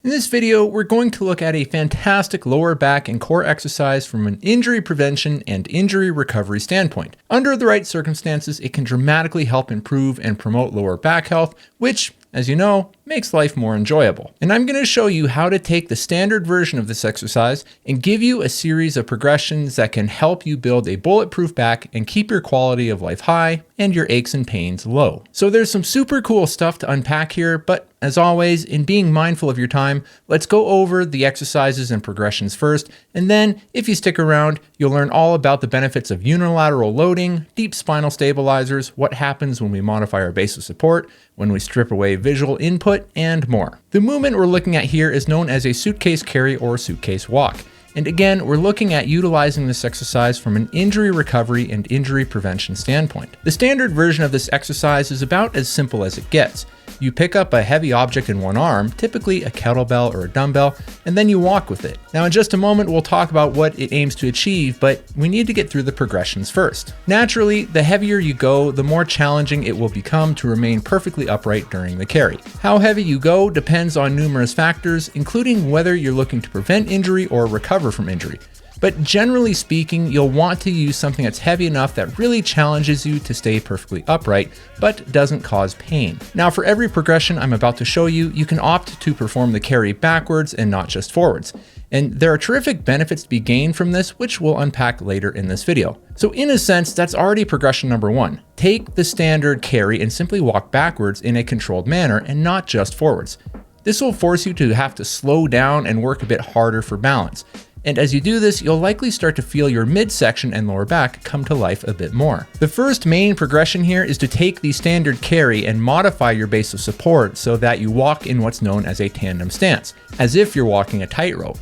In this video, we're going to look at a fantastic lower back and core exercise from an injury prevention and injury recovery standpoint. Under the right circumstances, it can dramatically help improve and promote lower back health, which, as you know, makes life more enjoyable. And I'm going to show you how to take the standard version of this exercise and give you a series of progressions that can help you build a bulletproof back and keep your quality of life high and your aches and pains low. So there's some super cool stuff to unpack here, but as always, in being mindful of your time, let's go over the exercises and progressions first, and then if you stick around, you'll learn all about the benefits of unilateral loading, deep spinal stabilizers, what happens when we modify our base of support, when we strip away visual input, and more. The movement we're looking at here is known as a suitcase carry or suitcase walk. And again, we're looking at utilizing this exercise from an injury recovery and injury prevention standpoint. The standard version of this exercise is about as simple as it gets. You pick up a heavy object in one arm, typically a kettlebell or a dumbbell, and then you walk with it. Now in just a moment, we'll talk about what it aims to achieve, but we need to get through the progressions first. Naturally, the heavier you go, the more challenging it will become to remain perfectly upright during the carry. How heavy you go depends on numerous factors, including whether you're looking to prevent injury or recover from injury. But generally speaking, you'll want to use something that's heavy enough that really challenges you to stay perfectly upright, but doesn't cause pain. Now for every progression I'm about to show you, you can opt to perform the carry backwards and not just forwards. And there are terrific benefits to be gained from this, which we'll unpack later in this video. So in a sense, that's already progression number one. Take the standard carry and simply walk backwards in a controlled manner and not just forwards. This will force you to have to slow down and work a bit harder for balance. And as you do this, you'll likely start to feel your midsection and lower back come to life a bit more. The first main progression here is to take the standard carry and modify your base of support so that you walk in what's known as a tandem stance, as if you're walking a tightrope.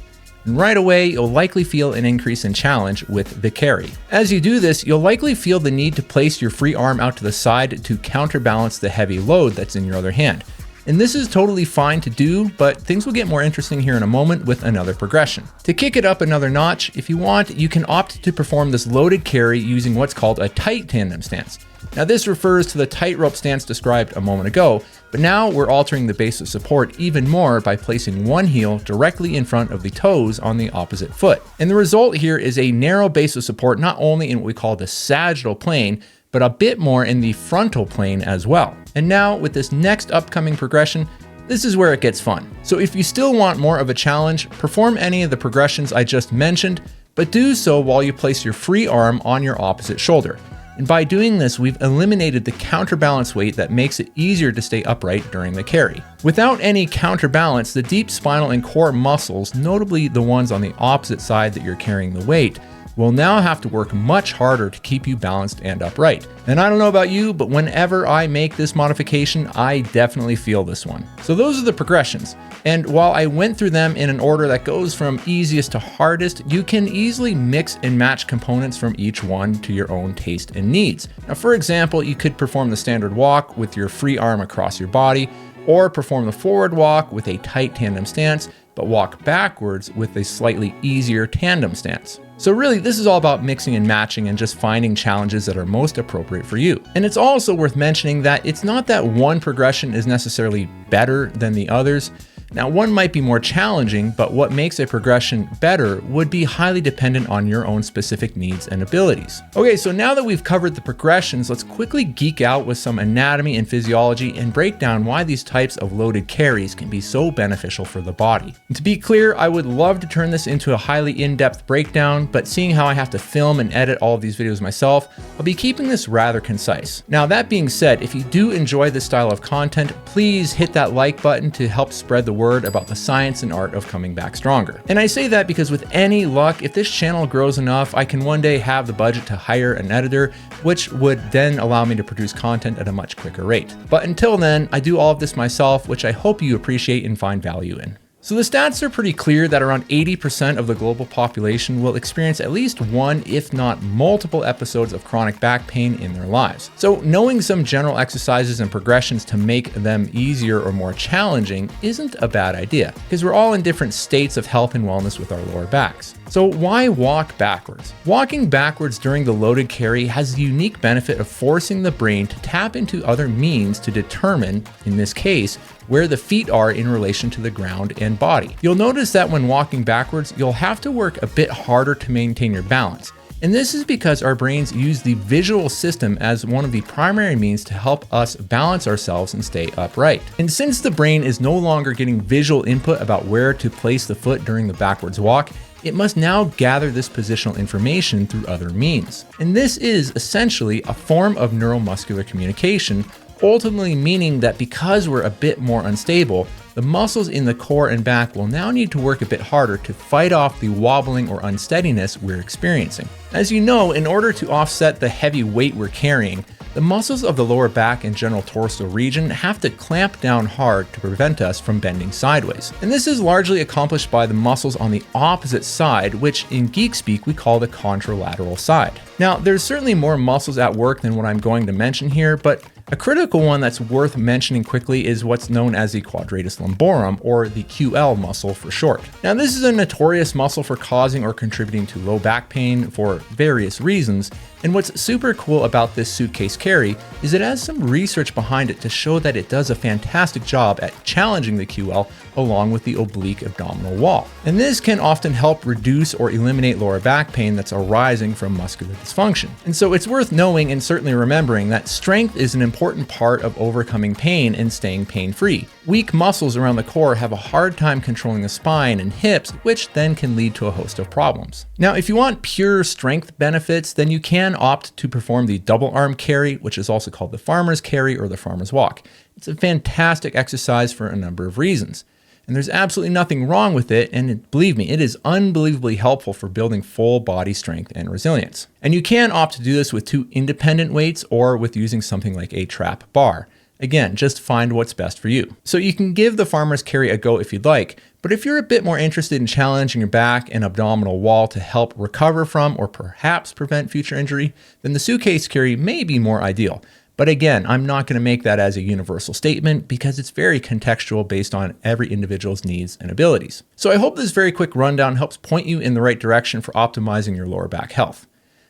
And right away, you'll likely feel an increase in challenge with the carry. As you do this, you'll likely feel the need to place your free arm out to the side to counterbalance the heavy load that's in your other hand. And this is totally fine to do, but things will get more interesting here in a moment with another progression. To kick it up another notch, if you want, you can opt to perform this loaded carry using what's called a tight tandem stance. Now this refers to the tightrope stance described a moment ago, but now we're altering the base of support even more by placing one heel directly in front of the toes on the opposite foot. And the result here is a narrow base of support not only in what we call the sagittal plane, but a bit more in the frontal plane as well. And now with this next upcoming progression, this is where it gets fun. So if you still want more of a challenge, perform any of the progressions I just mentioned, but do so while you place your free arm on your opposite shoulder. And by doing this, we've eliminated the counterbalance weight that makes it easier to stay upright during the carry. Without any counterbalance, the deep spinal and core muscles, notably the ones on the opposite side that you're carrying the weight, will now have to work much harder to keep you balanced and upright. And I don't know about you, but whenever I make this modification, I definitely feel this one. So those are the progressions. And while I went through them in an order that goes from easiest to hardest, you can easily mix and match components from each one to your own taste and needs. Now, for example, you could perform the standard walk with your free arm across your body, or perform the forward walk with a tight tandem stance, but walk backwards with a slightly easier tandem stance. So really, this is all about mixing and matching and just finding challenges that are most appropriate for you. And it's also worth mentioning that it's not that one progression is necessarily better than the others. Now, one might be more challenging, but what makes a progression better would be highly dependent on your own specific needs and abilities. Okay, so now that we've covered the progressions, let's quickly geek out with some anatomy and physiology and break down why these types of loaded carries can be so beneficial for the body. And to be clear, I would love to turn this into a highly in-depth breakdown, but seeing how I have to film and edit all of these videos myself, I'll be keeping this rather concise. Now, that being said, if you do enjoy this style of content, please hit that like button to help spread the word about the science and art of coming back stronger. And I say that because with any luck, if this channel grows enough, I can one day have the budget to hire an editor, which would then allow me to produce content at a much quicker rate. But until then, I do all of this myself, which I hope you appreciate and find value in. So the stats are pretty clear that around 80% of the global population will experience at least one, if not multiple episodes of chronic back pain in their lives. So knowing some general exercises and progressions to make them easier or more challenging isn't a bad idea, because we're all in different states of health and wellness with our lower backs. So why walk backwards? Walking backwards during the loaded carry has the unique benefit of forcing the brain to tap into other means to determine, in this case, where the feet are in relation to the ground and body. You'll notice that when walking backwards, you'll have to work a bit harder to maintain your balance. And this is because our brains use the visual system as one of the primary means to help us balance ourselves and stay upright. And since the brain is no longer getting visual input about where to place the foot during the backwards walk, it must now gather this positional information through other means. And this is essentially a form of neuromuscular communication, ultimately meaning that because we're a bit more unstable, the muscles in the core and back will now need to work a bit harder to fight off the wobbling or unsteadiness we're experiencing. As you know, in order to offset the heavy weight we're carrying, the muscles of the lower back and general torso region have to clamp down hard to prevent us from bending sideways. And this is largely accomplished by the muscles on the opposite side, which in geek speak we call the contralateral side. Now, there's certainly more muscles at work than what I'm going to mention here, but a critical one that's worth mentioning quickly is what's known as the quadratus lumborum, or the QL muscle for short. Now, this is a notorious muscle for causing or contributing to low back pain for various reasons, and what's super cool about this suitcase carry is it has some research behind it to show that it does a fantastic job at challenging the QL along with the oblique abdominal wall. And this can often help reduce or eliminate lower back pain that's arising from muscular dysfunction. And so it's worth knowing and certainly remembering that strength is an important part of overcoming pain and staying pain-free. Weak muscles around the core have a hard time controlling the spine and hips, which then can lead to a host of problems. Now, if you want pure strength benefits, then you can opt to perform the double arm carry, which is also called the farmer's carry or the farmer's walk. It's a fantastic exercise for a number of reasons. And there's absolutely nothing wrong with it, and believe me, it is unbelievably helpful for building full body strength and resilience. And you can opt to do this with two independent weights or with using something like a trap bar. Again, just find what's best for you. So you can give the farmer's carry a go if you'd like, but if you're a bit more interested in challenging your back and abdominal wall to help recover from or perhaps prevent future injury, then the suitcase carry may be more ideal. But again, I'm not going to make that as a universal statement because it's very contextual based on every individual's needs and abilities. So I hope this very quick rundown helps point you in the right direction for optimizing your lower back health.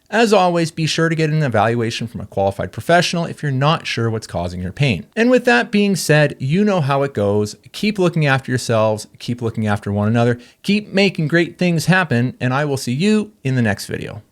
As always, be sure to get an evaluation from a qualified professional if you're not sure what's causing your pain. And with that being said, you know how it goes. Keep looking after yourselves, keep looking after one another, keep making great things happen, and I will see you in the next video.